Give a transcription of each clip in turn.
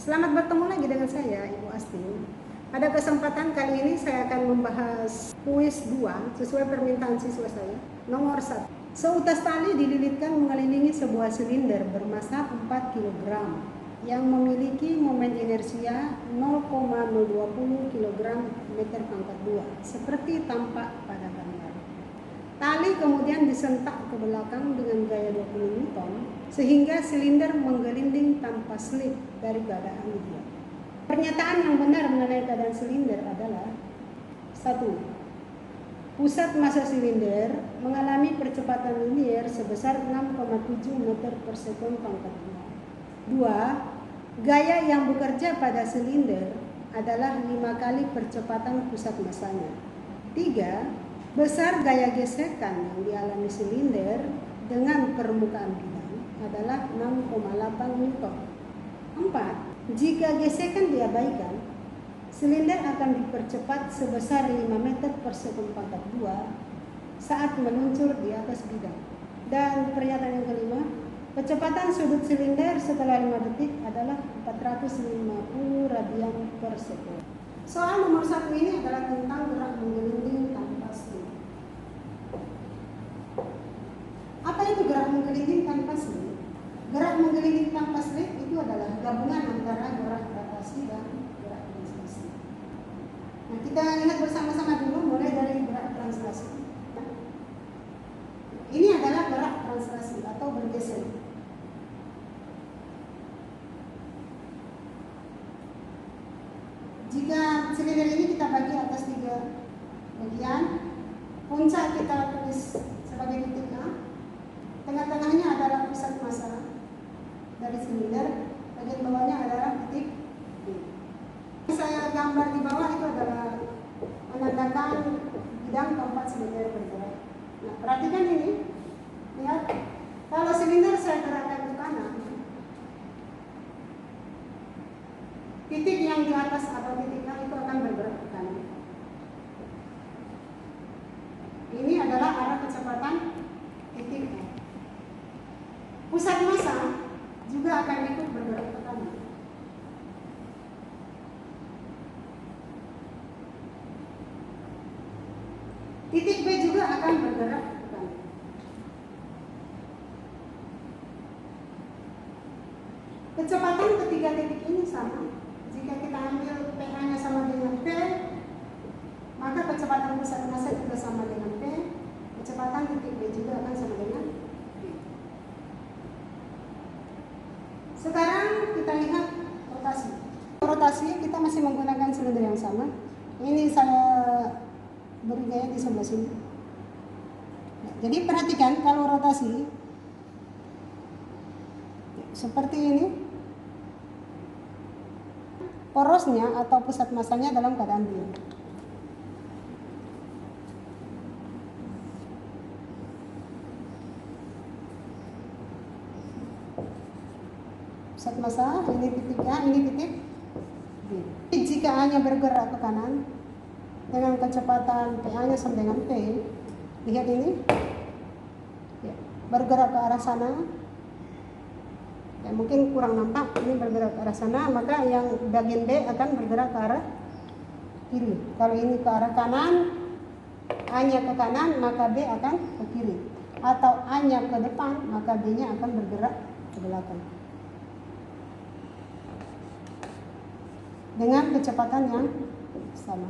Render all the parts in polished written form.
Selamat bertemu lagi dengan saya, Ibu Astin. Pada kesempatan kali ini saya akan membahas kuis 2 sesuai permintaan siswa saya. Nomor 1. Seutas tali dililitkan mengelilingi sebuah silinder bermassa 4 kg yang memiliki momen inersia 0,020 kg meter pangkat 2 seperti tampak pada gambar. Tali kemudian disentak ke belakang dengan gaya 20 Newton sehingga silinder menggelinding tanpa slip dari keadaan ideal. Pernyataan yang benar mengenai keadaan silinder adalah 1. Pusat massa silinder mengalami percepatan linier sebesar 6,7 meter per sekon pangkat 2. 2. Gaya yang bekerja pada silinder adalah 5 kali percepatan pusat massanya. 3. Besar gaya gesekan yang dialami silinder dengan permukaan bidang adalah 6,8 Newton. 4. Jika gesekan diabaikan, silinder akan dipercepat sebesar 5 meter per sekon pangkat 2 saat meluncur di atas bidang. Dan pernyataan yang kelima, kecepatan sudut silinder setelah 5 detik adalah 450 radian per sekon. Soal nomor 1 ini adalah tentang gerak menggelinding tanpa slip. Apa itu gerak menggelinding tanpa slip? Gerak menggelinding tanpa slip itu adalah gabungan antara gerak rotasi dan gerak translasi. Nah, kita lihat bersama-sama dulu mulai dari gerak translasi. Ini adalah gerak translasi atau bergeser. Jika silinder ini kita bagi atas 3 bagian, puncak kita tulis sebagai titik A, tengah-tengahnya adalah pusat massa dari silinder, bagian bawahnya adalah titik B. Saya gambar di bawah itu adalah menandakan bidang tempat silinder bergerak. Nah, perhatikan ini, lihat, kalau silinder saya gerakkan ke kanan, titik yang di atas atau titik A itu akan bergerak ke kanan. Ini adalah arah kecepatan titik A. Pusat massa juga akan ikut bergerak ke kanan. Titik B juga akan bergerak ke kanan. Kecepatan ketiga titik ini sama. Jika kita ambil PA-nya sama dengan P, maka kecepatan pusat massa juga sama dengan P. Kecepatan titik B juga akan sama dengan P. Sekarang kita lihat rotasi. Rotasi kita masih menggunakan silinder yang sama. Ini saya beri gaya di sebelah sini. Nah, jadi perhatikan kalau rotasi seperti ini, porosnya atau pusat massanya dalam keadaan begini. Pusat massa, ini titik A, ini titik B. Jika A-nya bergerak ke kanan dengan kecepatan PA-nya sama dengan P, lihat ini, ya, bergerak ke arah sana. Ya, mungkin kurang nampak, ini bergerak ke arah sana, maka yang bagian B akan bergerak ke arah kiri. Kalau ini ke arah kanan, A-nya ke kanan, maka B akan ke kiri. Atau A-nya ke depan, maka B-nya akan bergerak ke belakang. Dengan kecepatan yang sama.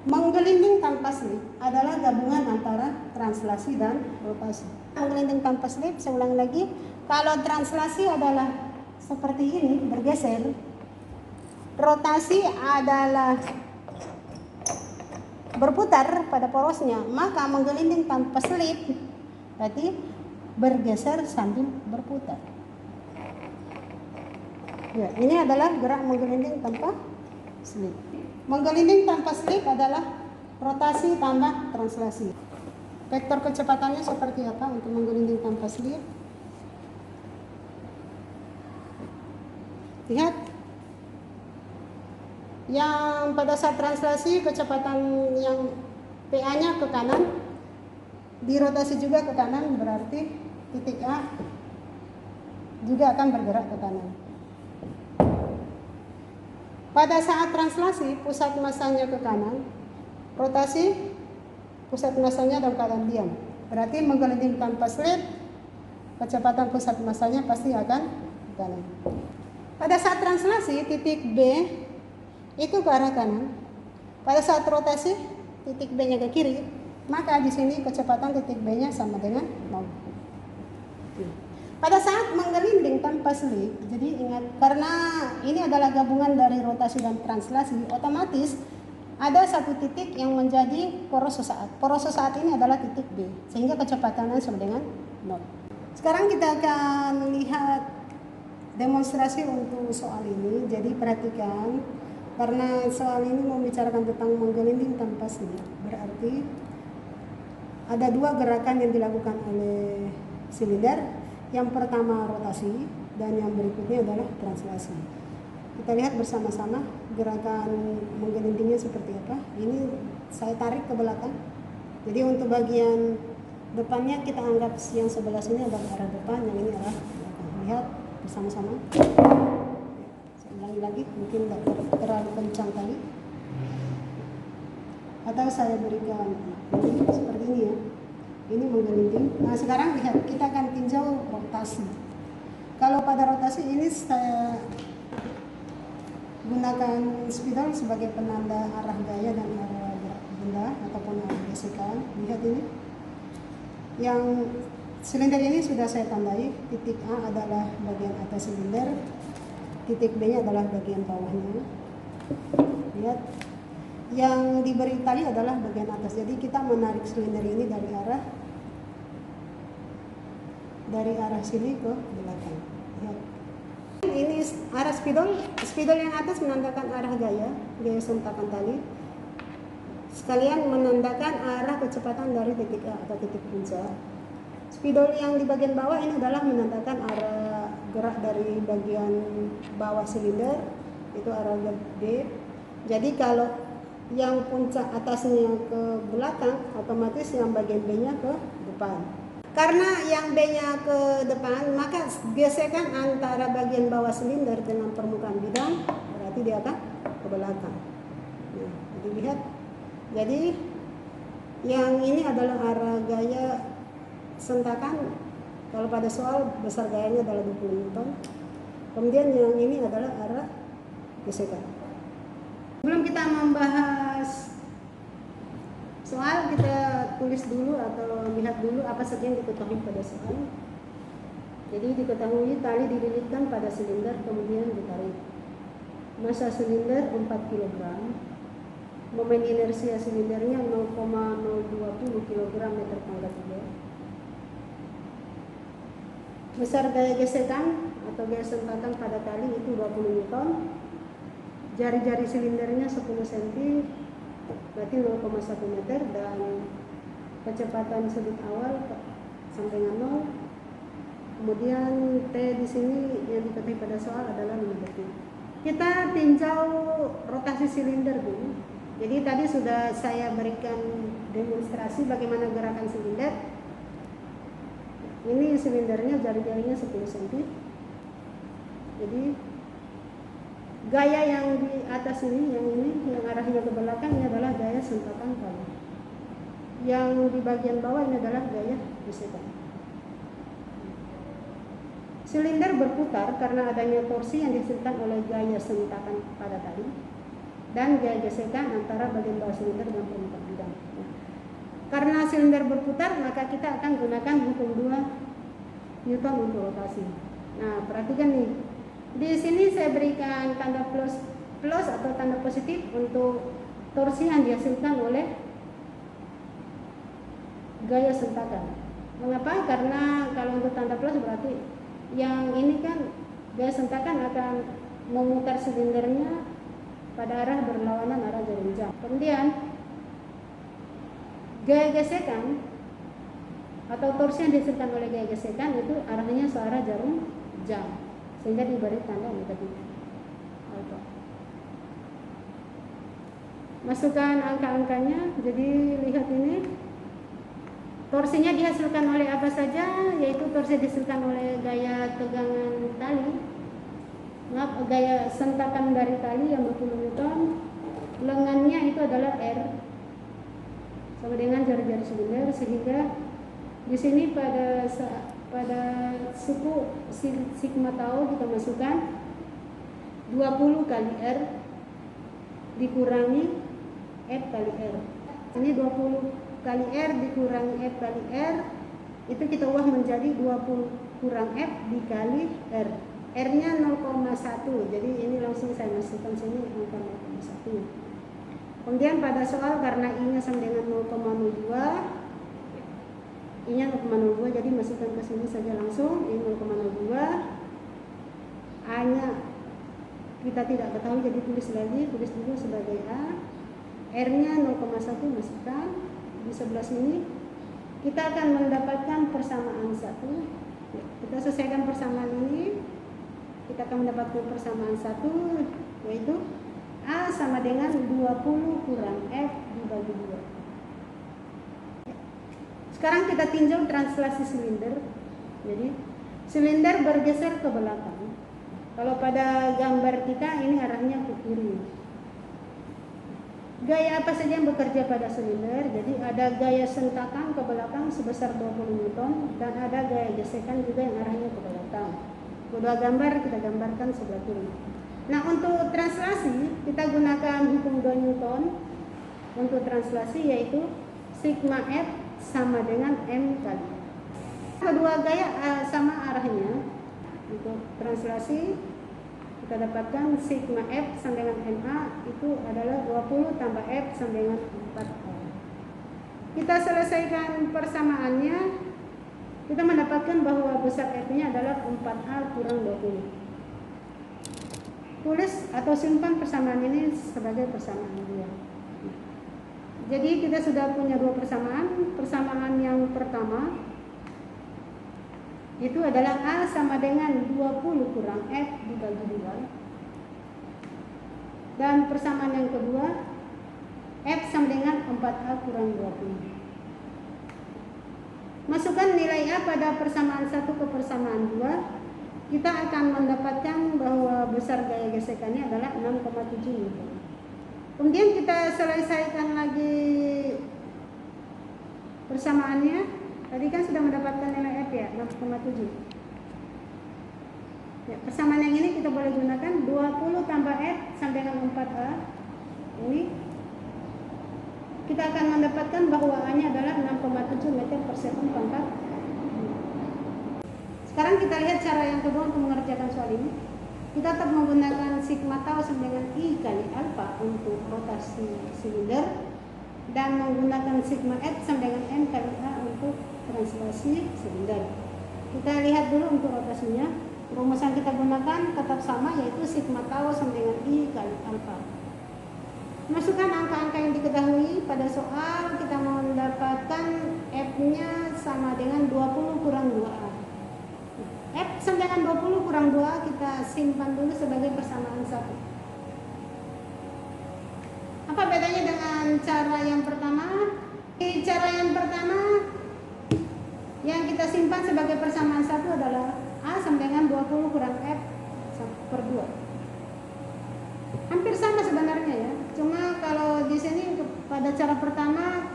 Menggelinding tanpa slip adalah gabungan antara translasi dan rotasi. Menggelinding tanpa slip, saya ulang lagi, kalau translasi adalah seperti ini, bergeser. Rotasi adalah berputar pada porosnya, maka menggelinding tanpa slip berarti bergeser sambil berputar. Ya, ini adalah gerak menggelinding tanpa slip. Menggelinding tanpa slip adalah rotasi tambah translasi. Vektor kecepatannya seperti apa untuk menggelinding tanpa slip? Lihat. Yang pada saat translasi kecepatan yang PA-nya ke kanan, dirotasi juga ke kanan, berarti titik A juga akan bergerak ke kanan. Pada saat translasi, pusat masanya ke kanan, rotasi, pusat masanya dalam keadaan diam. Berarti menggelinding tanpa slip, kecepatan pusat masanya pasti akan ke kanan. Pada saat translasi, titik B itu ke arah kanan. Pada saat rotasi, titik B-nya ke kiri, maka di sini kecepatan titik B-nya sama dengan 0. Pada saat menggelinding tanpa slip, jadi ingat, karena ini adalah gabungan dari rotasi dan translasi, otomatis ada satu titik yang menjadi poros sesaat. Poros sesaat ini adalah titik B, sehingga kecepatannya sama dengan 0. Sekarang kita akan lihat demonstrasi untuk soal ini. Jadi perhatikan, karena soal ini membicarakan tentang menggelinding tanpa slip, berarti ada dua gerakan yang dilakukan oleh silinder. Yang pertama rotasi dan yang berikutnya adalah translasi. Kita lihat bersama-sama gerakan menggelindingnya seperti apa. Ini saya tarik ke belakang. Jadi untuk bagian depannya kita anggap yang sebelah sini adalah arah depan, yang ini arah belakang. Lihat bersama-sama. Saya ulangi lagi, mungkin tidak terlalu kencang kali. Atau saya berikan ini seperti ini ya. Ini menggelinding. Nah sekarang lihat, kita akan tinjau rotasi. Kalau pada rotasi ini saya gunakan spidol sebagai penanda arah gaya dan arah gerak benda ataupun arah gesekan. Lihat ini, yang silinder ini sudah saya tandai. Titik A adalah bagian atas silinder, titik B nya adalah bagian bawahnya. Lihat, yang diberi tali adalah bagian atas. Jadi kita menarik silinder ini dari arah sini ke belakang. Lihat. Ini arah spidol yang atas menandakan arah gaya sentakan tali. Sekalian menandakan arah kecepatan dari titik A atau titik puncak. Spidol yang di bagian bawah ini adalah menandakan arah gerak dari bagian bawah silinder, itu arah B. Jadi kalau yang puncak atasnya ke belakang, otomatis yang bagian B-nya ke depan. Karena yang B-nya ke depan, maka gesekan antara bagian bawah silinder dengan permukaan bidang, berarti dia akan ke belakang. Nah, jadi lihat. Jadi yang ini adalah arah gaya sentakan. Kalau pada soal besar gayanya adalah 20 Newton. Kemudian yang ini adalah arah gesekan. Sebelum kita membahas soal, kita tulis dulu atau lihat dulu apa saja yang diketahui pada soal. Jadi diketahui tali dililitkan pada silinder kemudian ditarik. Massa silinder 4 kg. Momen inersia silindernya 0,020 kg meter pangkat 2. Besar gaya gesekan atau gaya sentakan pada tali itu 20 Newton. Jari-jari silindernya 10 cm, berarti 0,1 meter, dan kecepatan selip awal sampai dengan 0. Kemudian T di sini yang diketahui pada soal adalah 5 detik. Kita tinjau rotasi silinder dulu. Jadi tadi sudah saya berikan demonstrasi bagaimana gerakan silinder. Ini silindernya jari-jarinya 10 cm. Jadi gaya yang di atas ini, yang arahnya ke belakang ini adalah gaya sentakan tali. Yang di bagian bawah ini adalah gaya gesekan. Silinder berputar karena adanya torsi yang dihasilkan oleh gaya sentakan pada tali dan gaya gesekan antara bagian bawah silinder dan permukaan bidang. Karena silinder berputar, maka kita akan gunakan hukum 2 Newton untuk rotasi. Nah, perhatikan nih. Di sini saya berikan tanda plus atau tanda positif untuk torsi yang dihasilkan oleh gaya sentakan. Mengapa? Karena kalau untuk tanda plus berarti yang ini kan gaya sentakan akan memutar silindernya pada arah berlawanan arah jarum jam. Kemudian gaya gesekan atau torsi yang dihasilkan oleh gaya gesekan itu arahnya searah jarum jam, sehingga diberi tanda negatif. Masukkan angka-angkanya. Jadi lihat ini, torsinya dihasilkan oleh apa saja, yaitu torsi dihasilkan oleh gaya tegangan tali Maaf, gaya sentakan dari tali yang 20 Newton, lengannya itu adalah R sama dengan jari-jari silinder, sehingga di sini pada suku sigma tau kita masukkan 20 kali R dikurangi F kali R. Ini 20 kali R dikurangi F kali R, itu kita ubah menjadi 20 kurang F dikali R. R-nya 0,1, jadi ini langsung saya masukkan sini angka 0,1. Kemudian pada soal karena I-nya sama dengan 0,02, I-nya 0,02, jadi masukkan ke sini saja langsung. I 0,02, A-nya kita tidak ketahui, jadi tulis dulu sebagai A. R-nya 0,1 masukkan di sebelah sini. Kita akan mendapatkan persamaan 1. Kita selesaikan persamaan ini. Kita akan mendapatkan persamaan 1, yaitu A sama dengan 20 kurang F dibagi 2. Sekarang kita tinjau translasi silinder. Jadi silinder bergeser ke belakang. Kalau pada gambar kita ini arahnya ke kiri. Gaya apa saja yang bekerja pada silinder? Jadi ada gaya sentakan ke belakang sebesar 20 Newton dan ada gaya gesekan juga yang arahnya ke belakang. Kedua gambar kita gambarkan sebelah kiri. Nah, untuk translasi kita gunakan hukum 2 Newton untuk translasi, yaitu sigma F sama dengan M kali. Kedua gaya sama arahnya. Untuk translasi kita dapatkan sigma F sama dengan MA itu adalah 20 tambah F sama dengan 4A. Kita selesaikan persamaannya, kita mendapatkan bahwa besar F-nya adalah 4A kurang 20. Tulis atau simpan persamaan ini sebagai persamaan 2. Jadi kita sudah punya dua persamaan. Persamaan yang pertama itu adalah A sama dengan 20 kurang F dibagi 2. Dan persamaan yang kedua, F sama dengan 4A kurang 20. Masukkan nilai A pada persamaan 1 ke persamaan 2. Kita akan mendapatkan bahwa besar gaya gesekannya adalah 6,7 Newton. Kemudian kita selesaikan lagi persamaannya. Tadi kan sudah mendapatkan nilai F ya, 6,7. Ya, persamaan yang ini kita boleh gunakan 20 tambah F sama dengan 4A. Ini kita akan mendapatkan bahwa A-nya adalah 6,7 meter per sekund pangkat. Sekarang kita lihat cara yang kedua untuk mengerjakan soal ini. Kita tetap menggunakan sigma tau sama dengan I kali alfa untuk rotasi silinder dan menggunakan sigma F sama dengan M kali A untuk translasi silinder. Kita lihat dulu untuk rotasinya. Rumusan kita gunakan tetap sama, yaitu sigma tau sama dengan I kali alfa. Masukkan angka-angka yang diketahui pada soal. Kita mendapatkan F-nya sama dengan 20 kurang 2A. F sama dengan 20 kurang 2 kita simpan dulu sebagai persamaan 1. Apa bedanya dengan cara yang pertama? Di cara yang pertama yang kita simpan sebagai persamaan 1 adalah A sama dengan 20 kurang F per 2. Hampir sama sebenarnya ya. Cuma kalau di sini pada cara pertama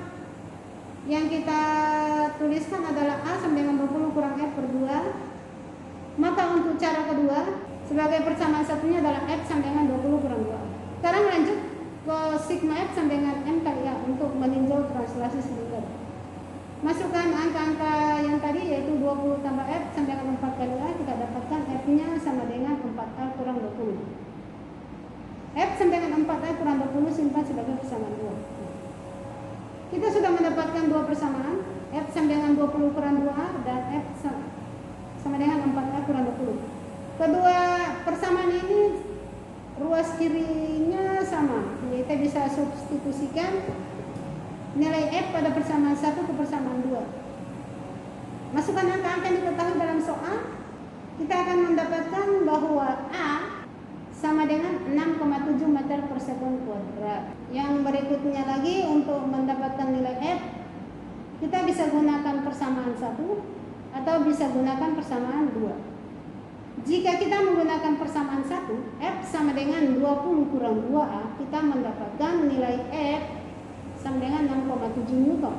yang kita tuliskan adalah A sama dengan 20 kurang F per 2. Maka untuk cara kedua sebagai persamaan satunya adalah F sama dengan 20 kurang 2. Sekarang lanjut ke sigma F sama dengan M kali A untuk meninjau translasi silinder. Masukkan angka-angka yang tadi, yaitu 20 tambah F sama dengan 4 kali A. Kita dapatkan F-nya sama dengan 4A kurang 20. F sama dengan 4A kurang 20 simpan sebagai persamaan 2. Kita sudah mendapatkan dua persamaan, F sama dengan 20 kurang 2A dan F sama dengan 4A kurang 20. Kedua persamaan ini ruas kirinya sama. Jadi kita bisa substitusikan nilai F pada persamaan 1 ke persamaan 2. Masukkan angka-angka yang diketahui dalam soal. Kita akan mendapatkan bahwa A sama dengan 6,7 meter per sekund kuadrat. Yang berikutnya lagi untuk mendapatkan nilai F, kita bisa gunakan persamaan 1 atau bisa gunakan persamaan 2. Jika kita menggunakan persamaan 1, F sama dengan 20 kurang 2A, kita mendapatkan nilai F sama dengan 6,7 Newton.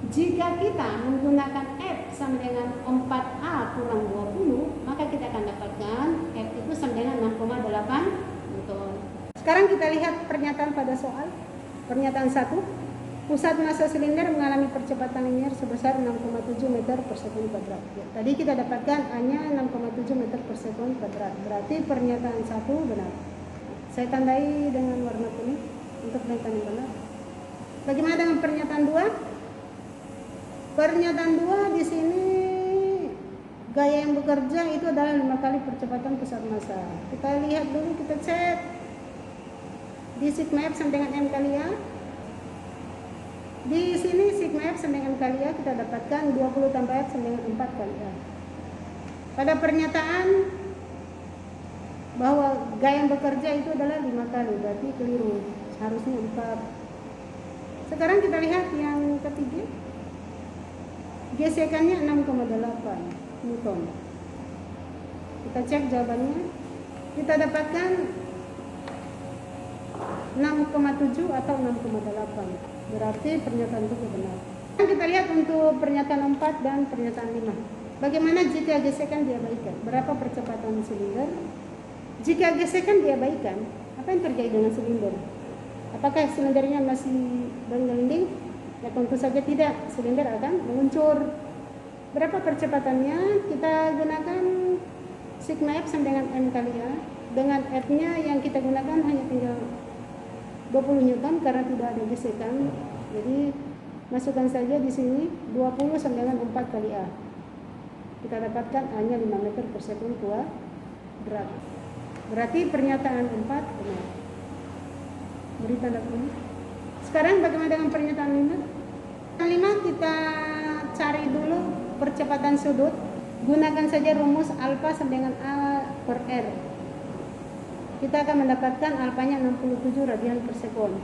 Jika kita menggunakan F sama dengan 4A kurang 20, maka kita akan dapatkan F itu sama dengan 6,8 Newton. Sekarang kita lihat pernyataan pada soal. Pernyataan 1. Pusat massa silinder mengalami percepatan linier sebesar 6,7 meter per sekund kuadrat. Ya, tadi kita dapatkan A-nya 6,7 meter per sekund kuadrat. Berarti pernyataan 1 benar. Saya tandai dengan warna kuning untuk pernyataan yang benar. Bagaimana dengan pernyataan 2? Pernyataan 2 di sini gaya yang bekerja itu adalah 5 kali percepatan pusat massa. Kita lihat dulu, kita cek. Di sigma F sama dengan M kali A. Di sini sigma F sama dengan M kali A, kita dapatkan 20 tambah F sama dengan 4 kali A. Pada pernyataan bahwa gaya yang bekerja itu adalah 5 kali, berarti keliru, harusnya 4. Sekarang kita lihat yang ketiga. Gesekannya 6,8 Newton. Kita cek jawabannya. Kita dapatkan 6,7 atau 6,8. Berarti pernyataan itu benar. Kita lihat untuk pernyataan 4 dan pernyataan 5. Bagaimana jika gesekan diabaikan? Berapa percepatan silinder? Jika gesekan diabaikan, apa yang terjadi dengan silinder? Apakah silindernya masih bergelinding? Ya tentu saja tidak. Silinder akan meluncur. Berapa percepatannya? Kita gunakan sigma F sama dengan M kali A. Dengan F-nya yang kita gunakan hanya tinggal 20 Newton karena tidak ada gesekan. Jadi masukkan saja di sini 20 sama dengan 4 kali A. Kita dapatkan A-nya 5 meter per sekund kuadrat. Berarti pernyataan 4 benar. Beri tanda kuning. Sekarang bagaimana dengan pernyataan 5? Pernyataan 5 kita cari dulu percepatan sudut. Gunakan saja rumus alfa sama dengan A per R. Kita akan mendapatkan alfanya 67 radian per sekund.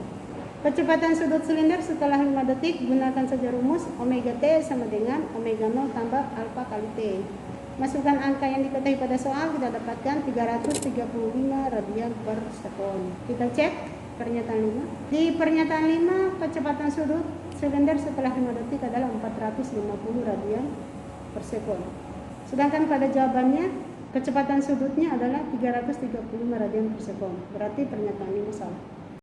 Percepatan sudut silinder setelah 5 detik, gunakan saja rumus omega T sama dengan omega 0 tambah alfa kali T. Masukkan angka yang diketahui pada soal, kita dapatkan 335 radian per sekund. Kita cek pernyataan 5. Di pernyataan 5, kecepatan sudut silinder setelah 5 detik adalah 450 radian per sekund. Sedangkan pada jawabannya, kecepatan sudutnya adalah 335 radian per sekund. Berarti pernyataan 5 salah.